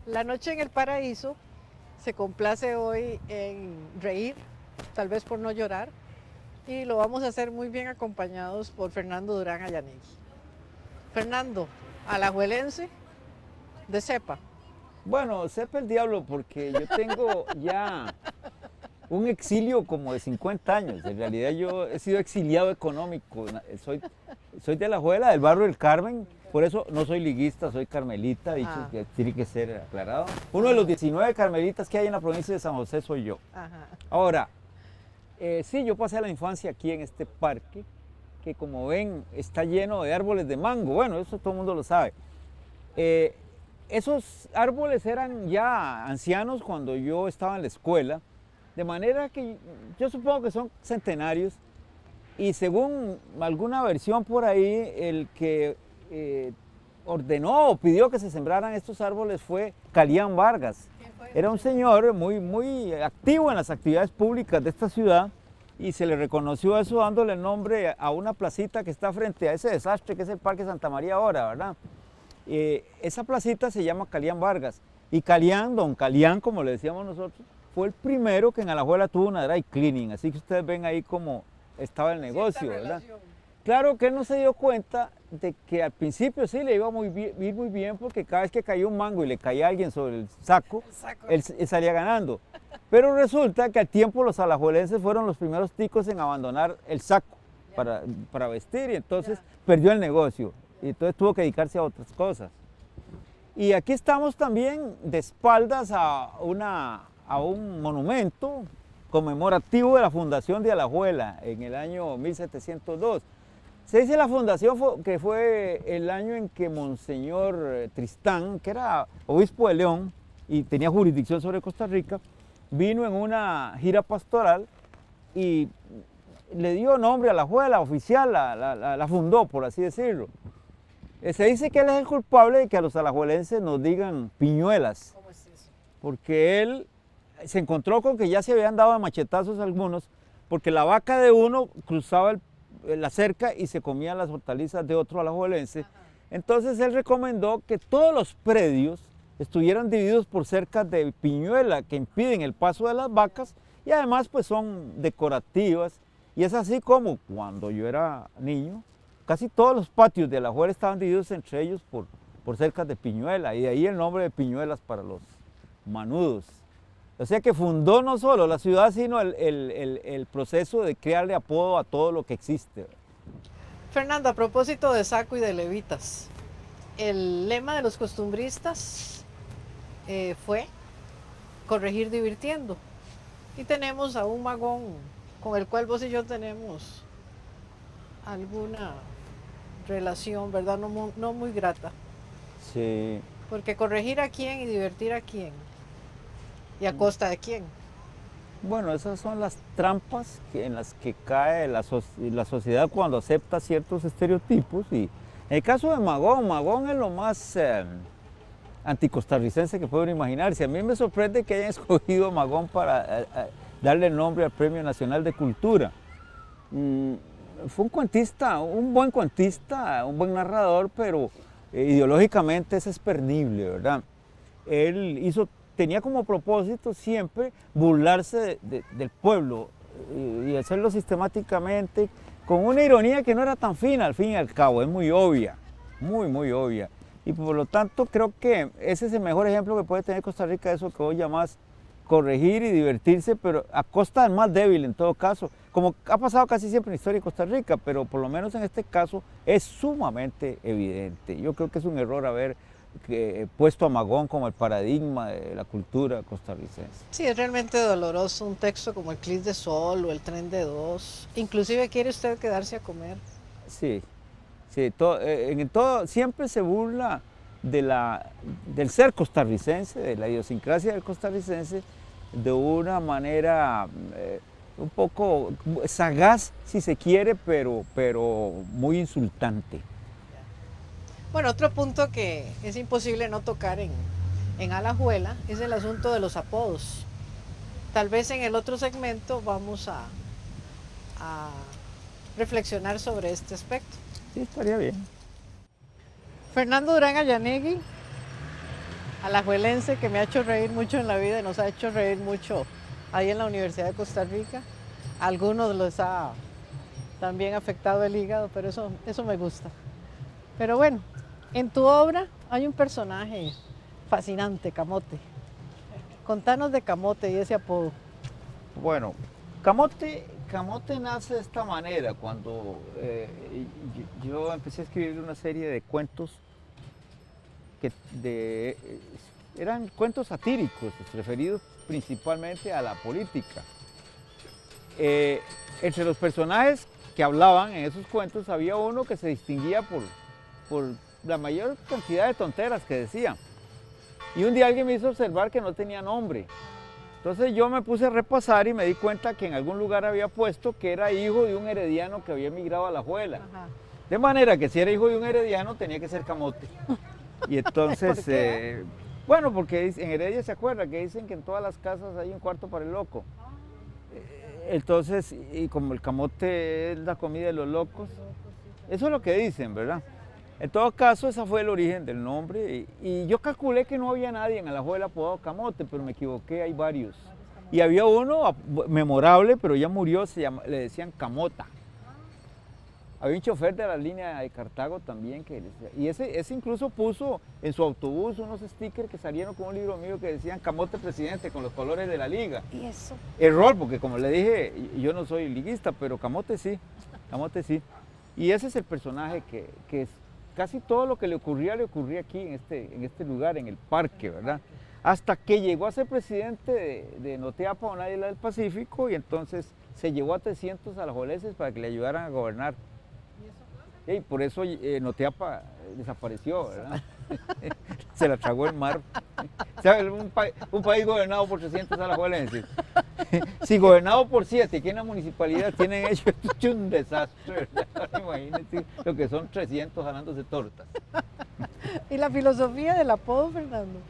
La noche en el paraíso se complace hoy en reír, tal vez por no llorar, y lo vamos a hacer muy bien acompañados por Fernando Durán Ayanegui. Fernando, alajuelense de cepa. Bueno, sepa el diablo, porque yo tengo ya un exilio como de 50 años. En realidad yo he sido exiliado económico. Soy de Alajuela, del barrio del Carmen. Por eso no soy liguista, soy carmelita, dicho que tiene que ser aclarado. Uno de los 19 carmelitas que hay en la provincia de San José soy yo. Ajá. Ahora, sí, yo pasé la infancia aquí en este parque, que como ven está lleno de árboles de mango. Bueno, eso todo el mundo lo sabe. Esos árboles eran ya ancianos cuando yo estaba en la escuela, de manera que yo supongo que son centenarios, y según alguna versión por ahí, el que ordenó o pidió que se sembraran estos árboles fue Calián Vargas. Era un señor muy activo en las actividades públicas de esta ciudad, y se le reconoció eso dándole el nombre a una placita que está frente a ese desastre que es el Parque Santa María ahora, ¿verdad? Esa placita se llama Calián Vargas, y Calián, don Calián, como le decíamos nosotros, fue el primero que en Alajuela tuvo una dry cleaning, así que ustedes ven ahí cómo estaba el negocio, ¿verdad? Claro que él no se dio cuenta de que al principio sí le iba ir muy bien, porque cada vez que caía un mango y le caía a alguien sobre el saco, él salía ganando. Pero resulta que al tiempo los alajuelenses fueron los primeros ticos en abandonar el saco para vestir, y entonces perdió el negocio, y entonces tuvo que dedicarse a otras cosas. Y aquí estamos también de espaldas a un monumento conmemorativo de la fundación de Alajuela en el año 1702. Se dice la fundación que fue el año en que Monseñor Tristán, que era obispo de León y tenía jurisdicción sobre Costa Rica, vino en una gira pastoral y le dio nombre a Alajuela, oficial, la fundó, por así decirlo. Se dice que él es el culpable de que a los alajuelenses nos digan piñuelas. ¿Cómo es eso? Porque él se encontró con que ya se habían dado a machetazos algunos, porque la vaca de uno cruzaba la cerca y se comía las hortalizas de otro alajuelense. Entonces él recomendó que todos los predios estuvieran divididos por cercas de piñuela que impiden el paso de las vacas, y además pues son decorativas, y es así como cuando yo era niño casi todos los patios de Alajuela estaban divididos entre ellos por cercas de piñuela, y de ahí el nombre de piñuelas para los manudos. O sea que fundó no solo la ciudad, sino el proceso de crearle apodo a todo lo que existe. Fernando, a propósito de saco y de levitas, el lema de los costumbristas fue corregir divirtiendo. Y tenemos a un magón con el cual vos y yo tenemos alguna relación, ¿verdad? No muy grata. Sí. Porque corregir a quién y divertir a quién. ¿Y a costa de quién? Bueno, esas son las trampas en las que cae la sociedad cuando acepta ciertos estereotipos. Y en el caso de Magón es lo más anticostarricense que pueden imaginarse. A mí me sorprende que hayan escogido a Magón para darle el nombre al Premio Nacional de Cultura. Fue un cuentista, un buen cuentista, un buen narrador, pero ideológicamente es espernible, ¿verdad? Él tenía como propósito siempre burlarse del pueblo y hacerlo sistemáticamente con una ironía que no era tan fina, al fin y al cabo, es muy obvia, muy obvia. Y por lo tanto creo que ese es el mejor ejemplo que puede tener Costa Rica de eso que vos llamás corregir y divertirse, pero a costa del más débil en todo caso, como ha pasado casi siempre en la historia de Costa Rica, pero por lo menos en este caso es sumamente evidente. Yo creo que es un error haber puesto a Magón como el paradigma de la cultura costarricense. Sí, es realmente doloroso un texto como el Clic de Sol o el Tren de Dos. Inclusive quiere usted quedarse a comer. Sí, sí, en todo siempre se burla del ser costarricense, de la idiosincrasia del costarricense, de una manera un poco sagaz, si se quiere, pero muy insultante. Bueno, otro punto que es imposible no tocar en Alajuela es el asunto de los apodos. Tal vez en el otro segmento vamos a reflexionar sobre este aspecto. Sí, estaría bien. Fernando Durán Ayanegui, alajuelense que me ha hecho reír mucho en la vida y nos ha hecho reír mucho ahí en la Universidad de Costa Rica. A algunos les ha también afectado el hígado, pero eso me gusta. Pero bueno, en tu obra hay un personaje fascinante, Camote. Contanos de Camote y ese apodo. Bueno, Camote nace de esta manera, cuando yo empecé a escribir una serie de cuentos eran cuentos satíricos, referidos principalmente a la política. Entre los personajes que hablaban en esos cuentos había uno que se distinguía por la mayor cantidad de tonteras que decía. Y un día alguien me hizo observar que no tenía nombre. Entonces yo me puse a repasar y me di cuenta que en algún lugar había puesto que era hijo de un herediano que había emigrado a Alajuela. Ajá. De manera que si era hijo de un herediano tenía que ser Camote. Y entonces, ¿Por qué? bueno, porque en Heredia se acuerda que dicen que en todas las casas hay un cuarto para el loco. Entonces, y como el camote es la comida de los locos, eso es lo que dicen, ¿verdad? En todo caso, ese fue el origen del nombre y yo calculé que no había nadie en Alajuela apodado Camote, pero me equivoqué, hay varios. Y había uno memorable, pero ya murió, le decían Camota. Había un chofer de la línea de Cartago también, y ese incluso puso en su autobús unos stickers que salieron con un libro mío que decían Camote Presidente con los colores de la liga. ¿Y eso? Error, porque como le dije, yo no soy liguista, pero Camote sí, Camote sí. Y ese es el personaje que casi todo lo que le ocurría aquí en este lugar, en el parque, ¿verdad? Hasta que llegó a ser presidente de Noteapa, una isla del Pacífico, y entonces se llevó a 300 alajuelenses para que le ayudaran a gobernar. Y por eso Noteapa desapareció, ¿verdad? Se la tragó el mar. O sea, un país gobernado por 300 alajuelenses. Si gobernado por 7, aquí en la municipalidad tienen hecho un desastre, ¿verdad? Imagínense lo que son 300 jalándose tortas. ¿Y la filosofía del apodo, Fernando?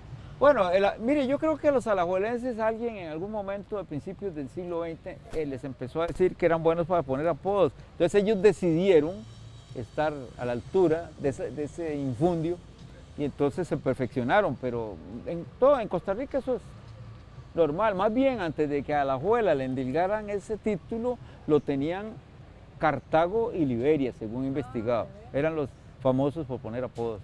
Bueno, mire, yo creo que a los alajuelenses alguien en algún momento a principios del siglo XX les empezó a decir que eran buenos para poner apodos. Entonces ellos decidieron estar a la altura de ese infundio y entonces se perfeccionaron, pero en Costa Rica eso es normal. Más bien antes de que a Alajuela le endilgaran ese título, lo tenían Cartago y Liberia, según investigado. Eran los famosos por poner apodos.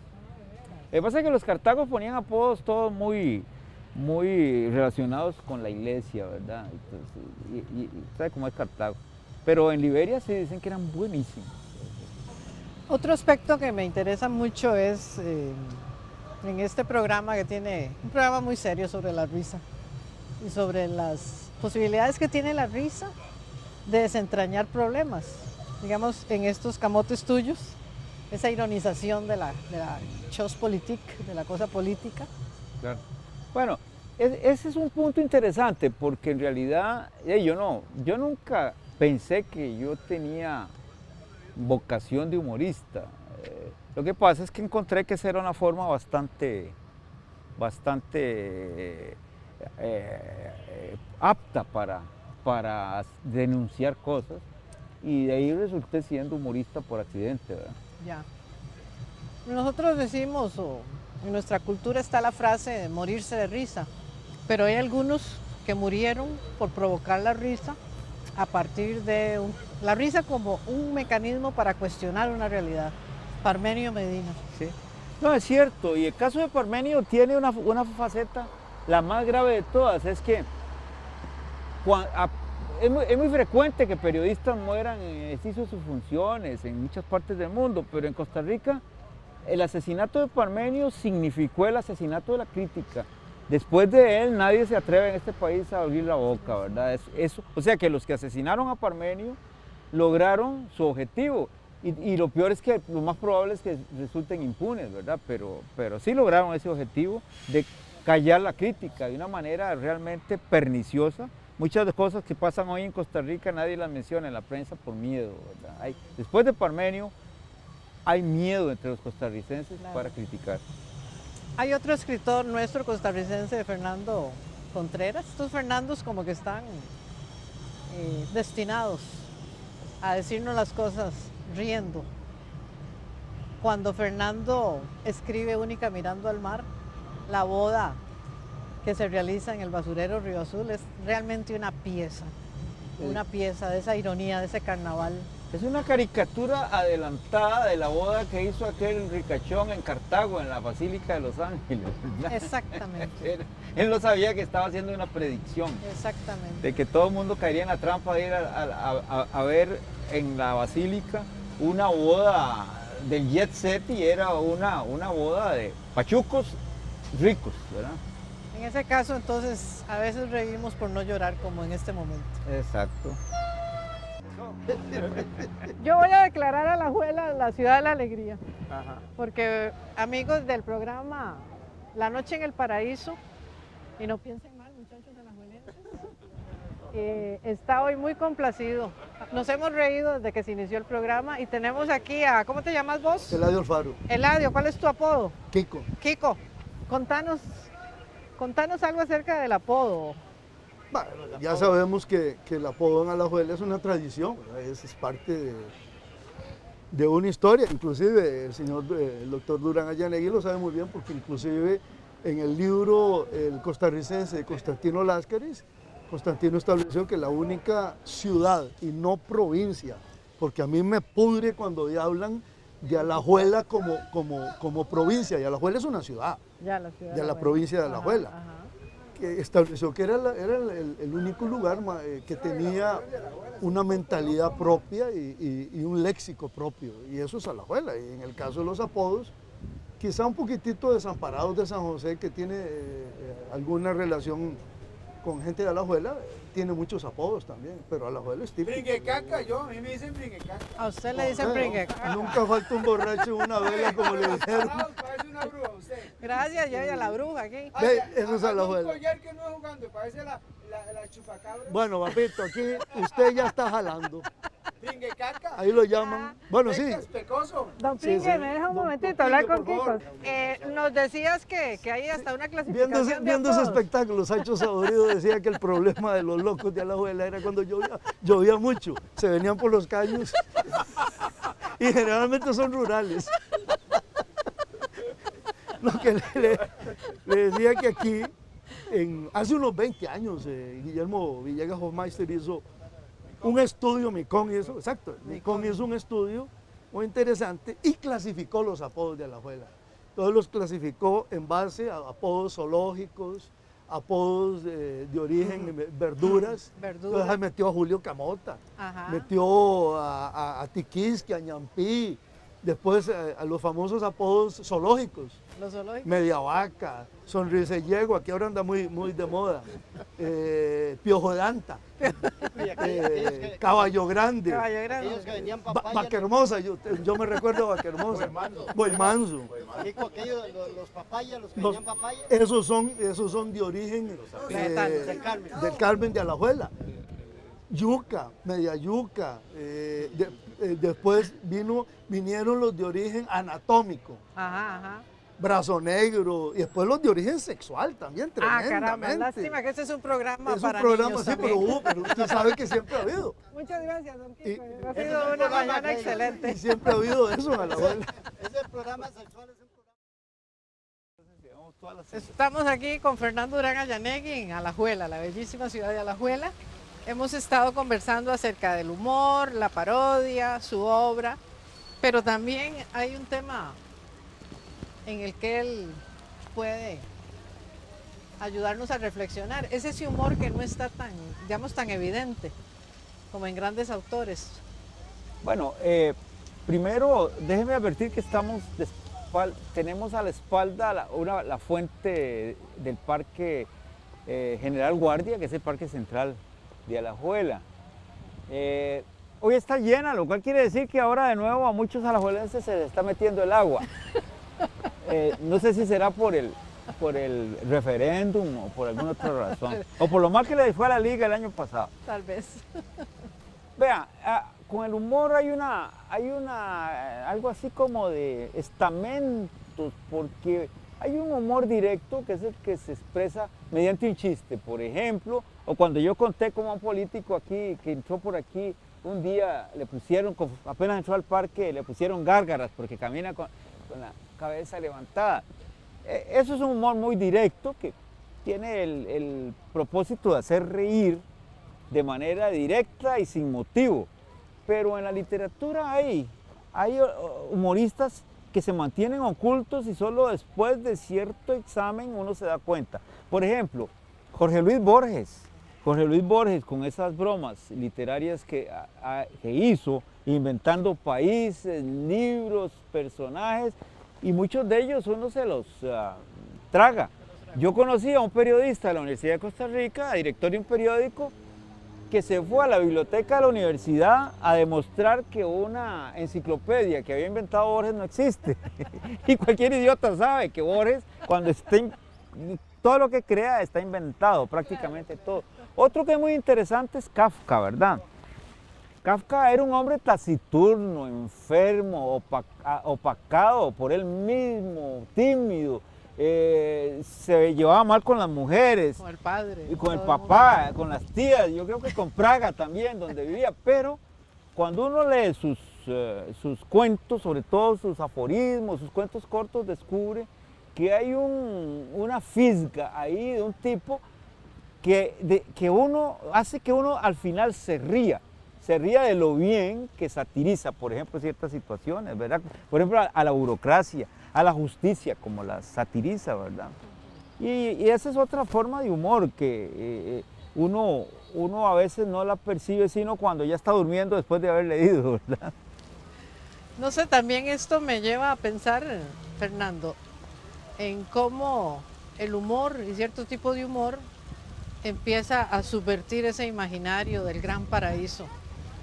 Lo que pasa es que los cartagos ponían apodos todos muy relacionados con la iglesia, ¿verdad? Entonces, y ¿sabe cómo es Cartago? Pero en Liberia sí dicen que eran buenísimos. Otro aspecto que me interesa mucho es en este programa que tiene, un programa muy serio sobre la risa y sobre las posibilidades que tiene la risa de desentrañar problemas. Digamos, en estos camotes tuyos, esa ironización de la chose politique, de la cosa política. Claro. Bueno, ese es un punto interesante porque en realidad yo nunca pensé que yo tenía vocación de humorista. Lo que pasa es que encontré que esa era una forma bastante apta para denunciar cosas y de ahí resulté siendo humorista por accidente, ¿verdad? Ya. Nosotros decimos, en nuestra cultura está la frase de morirse de risa, pero hay algunos que murieron por provocar la risa a partir de la risa como un mecanismo para cuestionar una realidad. Parmenio Medina. Sí. No, es cierto, y el caso de Parmenio tiene una faceta, la más grave de todas, es que es muy frecuente que periodistas mueran en ejercicio de sus funciones en muchas partes del mundo, pero en Costa Rica el asesinato de Parmenio significó el asesinato de la crítica. Después de él nadie se atreve en este país a abrir la boca, ¿verdad? O sea que los que asesinaron a Parmenio lograron su objetivo. Y lo peor es que lo más probable es que resulten impunes, ¿verdad? Pero sí lograron ese objetivo de callar la crítica de una manera realmente perniciosa. Muchas de las cosas que pasan hoy en Costa Rica nadie las menciona en la prensa por miedo, ¿verdad? Después de Parmenio hay miedo entre los costarricenses para criticar. Hay otro escritor nuestro costarricense, Fernando Contreras. Estos Fernandos como que están destinados a decirnos las cosas riendo. Cuando Fernando escribe Única mirando al mar, la boda que se realiza en el basurero Río Azul es realmente una pieza de esa ironía, de ese carnaval. Es una caricatura adelantada de la boda que hizo aquel ricachón en Cartago, en la Basílica de Los Ángeles, ¿verdad? Exactamente. Él no sabía que estaba haciendo una predicción. Exactamente. De que todo el mundo caería en la trampa de ir a ver en la Basílica una boda del jet set y era una boda de pachucos ricos, ¿verdad? En ese caso, entonces, a veces reímos por no llorar como en este momento. Exacto. Yo voy a declarar a Alajuela la ciudad de la alegría, Ajá. porque amigos del programa La Noche en el Paraíso, y no piensen mal muchachos alajuelenses, está hoy muy complacido. Nos hemos reído desde que se inició el programa y tenemos aquí a, ¿cómo te llamas vos? Eladio Alfaro. Eladio, ¿cuál es tu apodo? Kiko. Kiko, contanos algo acerca del apodo. Bueno, ya sabemos que el apodo en Alajuela es una tradición, ¿verdad? Es parte de una historia. Inclusive el doctor Durán Ayanegui lo sabe muy bien porque inclusive en el libro El costarricense de Constantino Láscaris, Constantino estableció que la única ciudad y no provincia, porque a mí me pudre cuando ya hablan de Alajuela como provincia, y Alajuela es una ciudad, Ya, la ciudad de la provincia de Alajuela. Ajá. Que estableció que era el único lugar que tenía una mentalidad propia y un léxico propio, y eso es Alajuela. Y en el caso de los apodos, quizá un poquitito Desamparados de San José, que tiene alguna relación con gente de Alajuela, tiene muchos apodos también, pero Alajuela es típico. Brinquecaca, a mí me dicen brinquecaca. A usted le dicen brinquecaca. Nunca falta un borracho en una vela, como le dijeron. Parece una bruja usted. Gracias, yo y a la bruja aquí. Ve, eso es Un Alajuela. collar que no es jugando, parece la chupacabra. Bueno, papito, aquí usted ya está jalando. Brinquecaca. Ahí lo llaman. Bueno, sí. Pecas, pecoso. Don Sí, Pingue, sí. me deja un Don momentito hablar Pingue, con por Kiko. favor. Nos decías que hay hasta una clasificación Viendo ese apodos. espectáculo, Sancho Saborido decía que el problema de los locos de Alajuela era cuando llovía mucho, se venían por los caños y generalmente son rurales. Lo que le decía que aquí, hace unos 20 años, Guillermo Villegas Hofmeister hizo un estudio, Micón hizo, exacto, Micón hizo un estudio muy interesante y clasificó los apodos de Alajuela. Entonces los clasificó en base a apodos zoológicos, apodos de origen verduras. Entonces ahí metió a Julio Camota, Ajá. metió a Tiquisque, a Ñampí, después a los famosos apodos zoológicos. Los zoológicos. Media Vaca, Sonrisa Yegua, que ahora anda muy de moda, Piojo de Anta, Caballo Grande, Caballo Grande. Ellos que vendían papaya. Vaca Hermosa, yo me recuerdo a Vaca Hermosa, Boimanso. Kiko, aquellos, los papayas, los que Los- vendían papaya. Esos son de origen Vegetales. del Carmen de Alajuela. Yuca, Media Yuca, después vinieron los de origen anatómico. Ajá, ajá. Brazo Negro, y después los de origen sexual también, Ah, tremendamente. caramba, lástima que este es un programa Es un para programa, niños sí, también. pero usted sabe que siempre ha habido. Muchas gracias, don Kiko. Y- Ha Ese sido es el una programa mañana que- excelente. Y siempre ha habido eso en Alajuela. Ese programa sexual es un programa. Estamos aquí con Fernando Durán Ayanegui en Alajuela, la bellísima ciudad de Alajuela. Hemos estado conversando acerca del humor, la parodia, su obra, pero también hay un tema en el que él puede ayudarnos a reflexionar. Es ese humor que no está tan, digamos, tan evidente como en grandes autores. Bueno, primero déjeme advertir que tenemos a la espalda la fuente del Parque General Guardia, que es el Parque Central de Alajuela. Hoy está llena, lo cual quiere decir que ahora de nuevo a muchos alajuelenses se les está metiendo el agua. No sé si será por el referéndum o por alguna otra razón, o por lo mal que le fue a la liga el año pasado. Tal vez. Vea, con el humor hay algo así como de estamentos, porque hay un humor directo que es el que se expresa mediante un chiste, por ejemplo, o cuando yo conté como a un político aquí, que entró por aquí, un día le pusieron, apenas entró al parque, le pusieron gárgaras porque camina con la cabeza levantada. Eso es un humor muy directo que tiene el propósito de hacer reír de manera directa y sin motivo. Pero en la literatura hay humoristas que se mantienen ocultos y solo después de cierto examen uno se da cuenta. Por ejemplo, Jorge Luis Borges con esas bromas literarias que hizo, inventando países, libros, personajes, y muchos de ellos uno se los traga. Yo conocí a un periodista de la Universidad de Costa Rica, director de un periódico, que se fue a la biblioteca de la universidad a demostrar que una enciclopedia que había inventado Borges no existe. Y cualquier idiota sabe que Borges, cuando todo lo que crea está inventado, prácticamente todo. Otro que es muy interesante es Kafka, ¿verdad? Kafka era un hombre taciturno, enfermo, opacado por él mismo, tímido. Se llevaba mal con las mujeres. Con el padre. Y con el todo papá, con las tías, yo creo que con Praga también, donde vivía. Pero cuando uno lee sus cuentos, sobre todo sus aforismos, sus cuentos cortos, descubre que hay una fisga ahí de un tipo que hace que uno al final se ría de lo bien que satiriza, por ejemplo, ciertas situaciones, ¿verdad? Por ejemplo, a la burocracia, a la justicia, como la satiriza, ¿verdad? Y esa es otra forma de humor que uno a veces no la percibe sino cuando ya está durmiendo después de haber leído, ¿verdad? No sé, también esto me lleva a pensar, Fernando, en cómo el humor y cierto tipo de humor empieza a subvertir ese imaginario del gran paraíso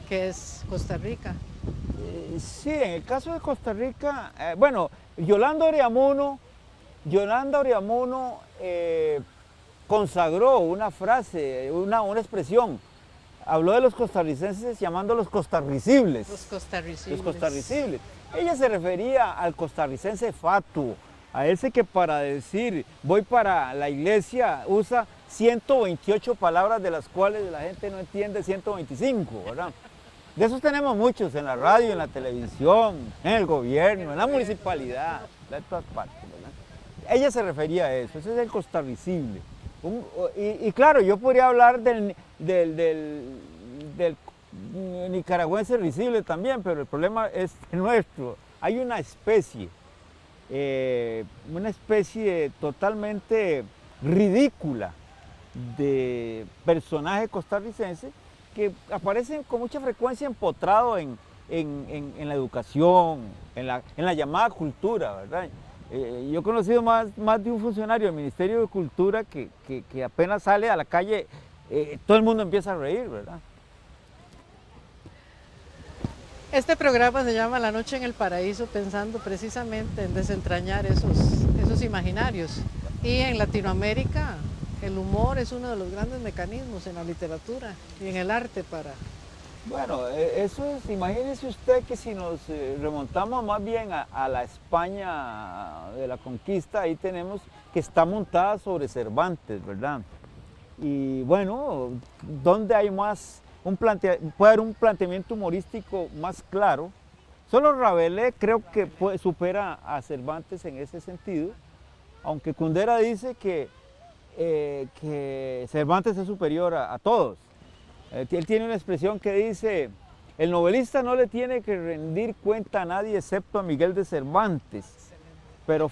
que es Costa Rica. Sí, en el caso de Costa Rica, bueno, Yolanda Oriamuno consagró una frase, una expresión. Habló de los costarricenses llamándolos costarricibles. Los costarricibles. Los costarricibles. Ella se refería al costarricense fatuo, a ese que para decir voy para la iglesia usa 128 palabras de las cuales la gente no entiende 125, ¿verdad? De esos tenemos muchos en la radio, en la televisión, en el gobierno, en la municipalidad, de todas partes, ¿verdad? Ella se refería a eso, ese es el costarricible. Y claro, yo podría hablar del nicaragüense risible también, pero el problema es nuestro. Hay una especie totalmente ridícula de personaje costarricense que aparecen con mucha frecuencia empotrado en la educación, en la llamada cultura, ¿verdad? Yo he conocido más de un funcionario del Ministerio de Cultura que apenas sale a la calle, todo el mundo empieza a reír, ¿verdad? Este programa se llama La Noche en el Paraíso, pensando precisamente en desentrañar esos imaginarios. Y en Latinoamérica el humor es uno de los grandes mecanismos en la literatura y en el arte para... Bueno, eso es, imagínese usted que si nos remontamos más bien a la España de la conquista, ahí tenemos que está montada sobre Cervantes, ¿verdad? Y bueno, ¿dónde hay más, puede haber un planteamiento humorístico más claro? Solo Rabelais creo que supera a Cervantes en ese sentido, aunque Kundera dice que Cervantes es superior a todos. Él tiene una expresión que dice, el novelista no le tiene que rendir cuenta a nadie excepto a Miguel de Cervantes, pero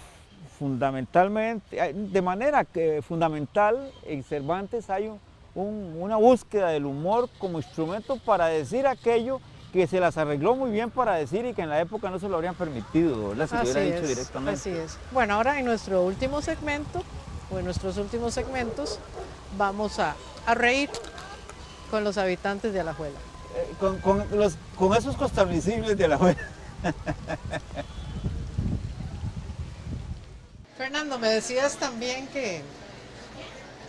fundamentalmente, de manera fundamental en Cervantes hay una búsqueda del humor como instrumento para decir aquello que se las arregló muy bien para decir y que en la época no se lo habrían permitido, ¿verdad? Si lo hubiera dicho directamente. Así es. Bueno, ahora en nuestro último segmento, o en nuestros últimos segmentos, vamos a reír con los habitantes de Alajuela. Con esos costarricenses de Alajuela. Fernando, me decías también que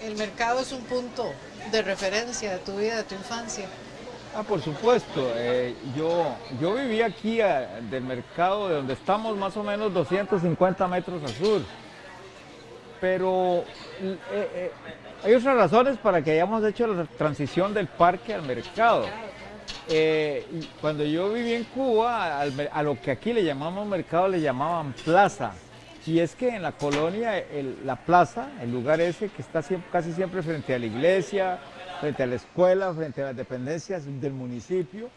el mercado es un punto de referencia de tu vida, de tu infancia. Por supuesto. Yo viví aquí del mercado de donde estamos más o menos 250 metros al sur. Pero hay otras razones para que hayamos hecho la transición del parque al mercado. Cuando yo viví en Cuba, a lo que aquí le llamamos mercado le llamaban plaza. Y es que en la colonia, la plaza, el lugar ese que está casi siempre frente a la iglesia, frente a la escuela, frente a las dependencias del municipio,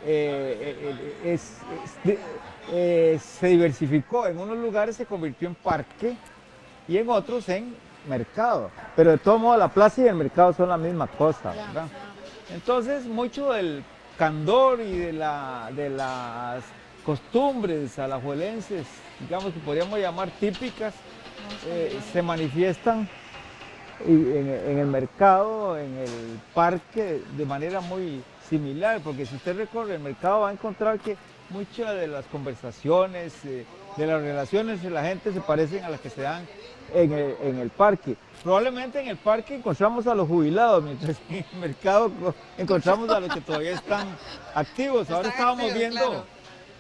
se diversificó. En unos lugares se convirtió en parque y en otros en mercado. Pero de todo modo la plaza y el mercado son la misma cosa, ¿verdad? Entonces mucho del candor y de las costumbres alajuelenses, digamos que podríamos llamar típicas, se manifiestan en el mercado, en el parque, de manera muy similar, porque si usted recorre el mercado va a encontrar que muchas de las conversaciones, de las relaciones de la gente se parecen a las que se dan en el parque. Probablemente en el parque encontramos a los jubilados, mientras que en el mercado encontramos a los que todavía están activos. Ahora estábamos viendo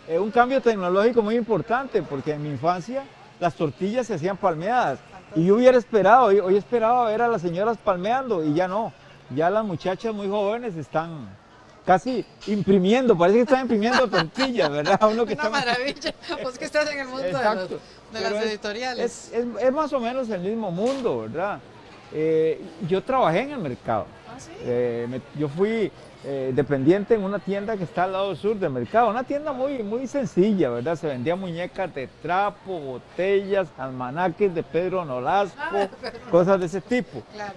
un cambio tecnológico muy importante, porque en mi infancia las tortillas se hacían palmeadas. Y yo hubiera esperado, hoy esperaba ver a las señoras palmeando y ya no. Ya las muchachas muy jóvenes están casi imprimiendo, parece que están imprimiendo tortillas, ¿verdad? Una maravilla, vos que estás en el mundo de las editoriales. Es más o menos el mismo mundo, ¿verdad? Yo trabajé en el mercado. ¿Ah, sí? Yo fui dependiente en una tienda que está al lado sur del mercado, una tienda muy, muy sencilla, ¿verdad? Se vendían muñecas de trapo, botellas, almanaques de Pedro Nolasco, cosas de ese tipo. Claro.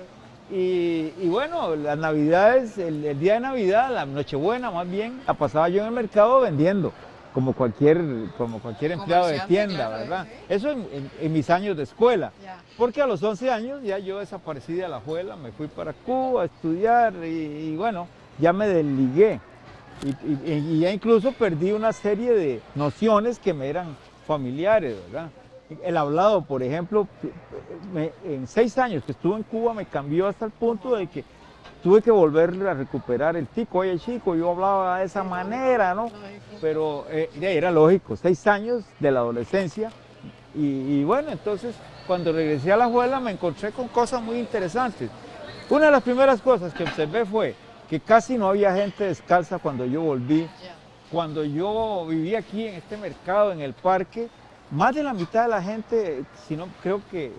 Y bueno, las navidades, el día de Navidad, la Nochebuena más bien, la pasaba yo en el mercado vendiendo, como cualquier empleado de tienda, claro, ¿verdad? ¿Sí? Eso en mis años de escuela, ya. Porque a los 11 años ya yo desaparecí de Alajuela, me fui para Cuba a estudiar y bueno, ya me desligué y ya incluso perdí una serie de nociones que me eran familiares, ¿verdad? El hablado, por ejemplo, en 6 años que estuve en Cuba me cambió hasta el punto de que tuve que volver a recuperar el tico. Oye, chico, yo hablaba de esa manera, ¿no? Pero era lógico, 6 años de la adolescencia. Y bueno, entonces cuando regresé a la Alajuela me encontré con cosas muy interesantes. Una de las primeras cosas que observé fue que casi no había gente descalza cuando yo volví. Cuando yo viví aquí en este mercado, en el parque, más de la mitad de la gente, si no, creo que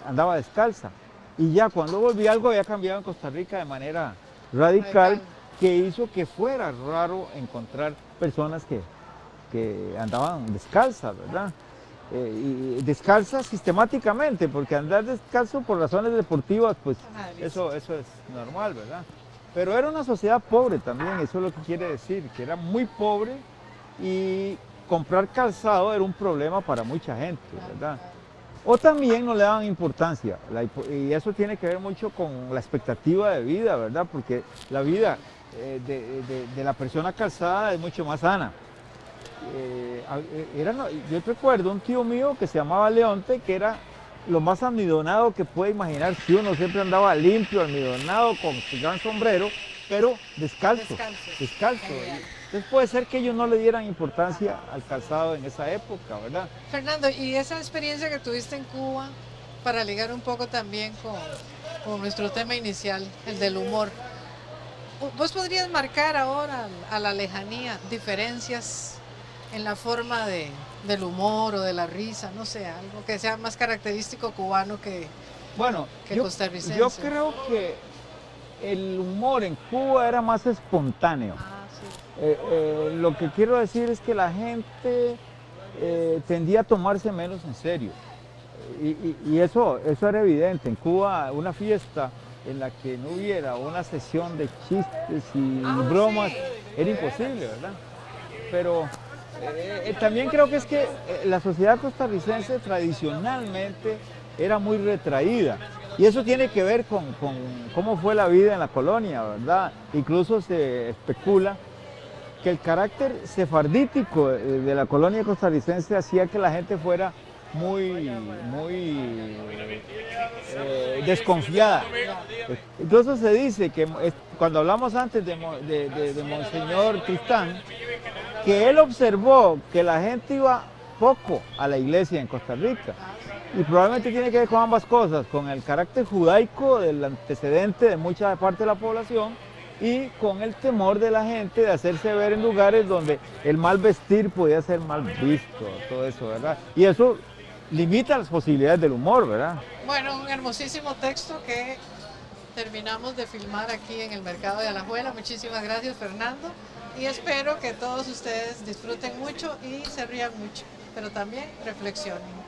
andaba descalza. Y ya cuando volví algo había cambiado en Costa Rica de manera radical, que hizo que fuera raro encontrar personas que andaban descalzas, ¿verdad? Y descalzas sistemáticamente, porque andar descalzo por razones deportivas, pues eso es normal, ¿verdad? Pero era una sociedad pobre también, eso es lo que quiere decir, que era muy pobre y comprar calzado era un problema para mucha gente, ¿verdad? O también no le daban importancia, y eso tiene que ver mucho con la expectativa de vida, ¿verdad? Porque la vida de la persona calzada es mucho más sana. Yo recuerdo un tío mío que se llamaba Leonte, que era lo más almidonado que puede imaginar, si uno siempre andaba limpio, almidonado, con su gran sombrero, pero descalzo. Entonces puede ser que ellos no le dieran importancia al calzado en esa época, ¿verdad? Fernando, y esa experiencia que tuviste en Cuba, para ligar un poco también con nuestro tema inicial, el del humor, ¿vos podrías marcar ahora a la lejanía diferencias en la forma del humor o de la risa, no sé, algo que sea más característico cubano que costarricense? Yo creo que el humor en Cuba era más espontáneo. Lo que quiero decir es que la gente tendía a tomarse menos en serio. y eso era evidente. En Cuba, una fiesta en la que no hubiera una sesión de chistes y bromas era imposible, ¿verdad? Pero también creo que es que la sociedad costarricense tradicionalmente era muy retraída. Y eso tiene que ver con cómo fue la vida en la colonia, ¿verdad? Incluso se especula que el carácter sefardítico de la colonia costarricense hacía que la gente fuera muy desconfiada. Incluso se dice que cuando hablamos antes de Monseñor Tristán, que él observó que la gente iba poco a la iglesia en Costa Rica. Y probablemente tiene que ver con ambas cosas, con el carácter judaico del antecedente de mucha parte de la población y con el temor de la gente de hacerse ver en lugares donde el mal vestir podía ser mal visto, todo eso, ¿verdad? Y eso limita las posibilidades del humor, ¿verdad? Bueno, un hermosísimo texto que terminamos de filmar aquí en el Mercado de Alajuela. Muchísimas gracias, Fernando. Y espero que todos ustedes disfruten mucho y se rían mucho, pero también reflexionen.